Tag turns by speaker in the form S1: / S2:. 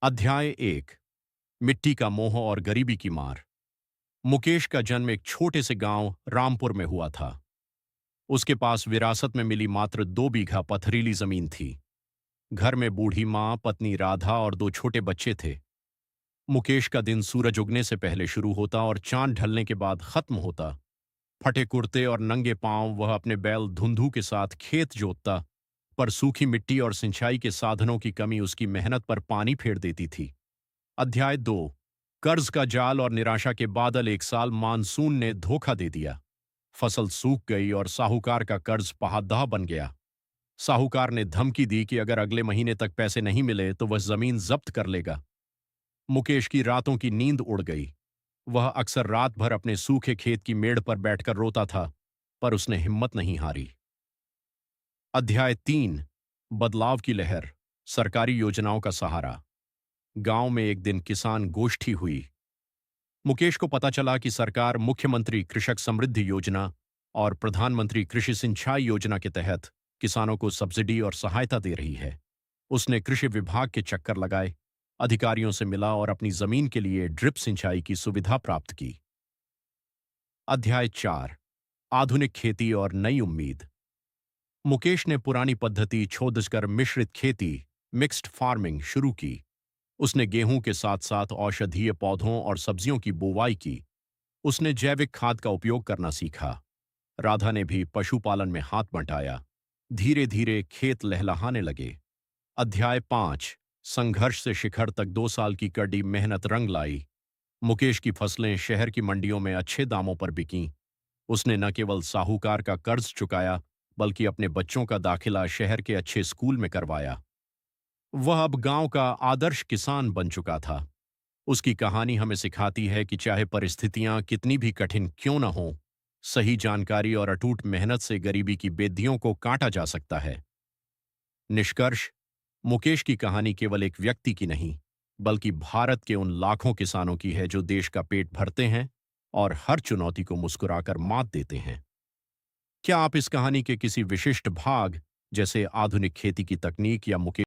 S1: अध्याय 1। मिट्टी का मोह और गरीबी की मार। मुकेश का जन्म एक छोटे से गांव रामपुर में हुआ था। उसके पास विरासत में मिली मात्र 2 बीघा पथरीली जमीन थी। घर में बूढ़ी माँ, पत्नी राधा और 2 छोटे बच्चे थे। मुकेश का दिन सूरज उगने से पहले शुरू होता और चांद ढलने के बाद खत्म होता। फटे कुर्ते और नंगे पांव वह अपने बैल धुंधु के साथ खेत जोतता, पर सूखी मिट्टी और सिंचाई के साधनों की कमी उसकी मेहनत पर पानी फेर देती थी। अध्याय 2। कर्ज का जाल और निराशा के बादल। एक साल मानसून ने धोखा दे दिया। फसल सूख गई और साहूकार का कर्ज पहाड़ बन गया। साहूकार ने धमकी दी कि अगर अगले महीने तक पैसे नहीं मिले तो वह जमीन जब्त कर लेगा। मुकेश की रातों की नींद उड़ गई। वह अक्सर रात भर अपने सूखे खेत की मेड़ पर बैठकर रोता था, पर उसने हिम्मत नहीं हारी। अध्याय 3। बदलाव की लहर। सरकारी योजनाओं का सहारा। गांव में एक दिन किसान गोष्ठी हुई। मुकेश को पता चला कि सरकार मुख्यमंत्री कृषक समृद्धि योजना और प्रधानमंत्री कृषि सिंचाई योजना के तहत किसानों को सब्सिडी और सहायता दे रही है। उसने कृषि विभाग के चक्कर लगाए, अधिकारियों से मिला और अपनी जमीन के लिए ड्रिप सिंचाई की सुविधा प्राप्त की। अध्याय 4। आधुनिक खेती और नई उम्मीद। मुकेश ने पुरानी पद्धति छोड़कर मिश्रित खेती, मिक्स्ड फार्मिंग शुरू की। उसने गेहूं के साथ साथ औषधीय पौधों और सब्जियों की बुवाई की। उसने जैविक खाद का उपयोग करना सीखा। राधा ने भी पशुपालन में हाथ बंटाया। धीरे धीरे खेत लहलहाने लगे। अध्याय 5। संघर्ष से शिखर तक। 2 साल की कड़ी मेहनत रंग लाई। मुकेश की फसलें शहर की मंडियों में अच्छे दामों पर बिकीं। उसने न केवल साहूकार का कर्ज चुकाया, बल्कि अपने बच्चों का दाखिला शहर के अच्छे स्कूल में करवाया। वह अब गांव का आदर्श किसान बन चुका था। उसकी कहानी हमें सिखाती है कि चाहे परिस्थितियां कितनी भी कठिन क्यों न हों, सही जानकारी और अटूट मेहनत से गरीबी की बेदियों को काटा जा सकता है। निष्कर्ष। मुकेश की कहानी केवल एक व्यक्ति की नहीं, बल्कि भारत के उन लाखों किसानों की है जो देश का पेट भरते हैं और हर चुनौती को मुस्कुराकर मात देते हैं। क्या आप इस कहानी के किसी विशिष्ट भाग, जैसे आधुनिक खेती की तकनीक या मुकेश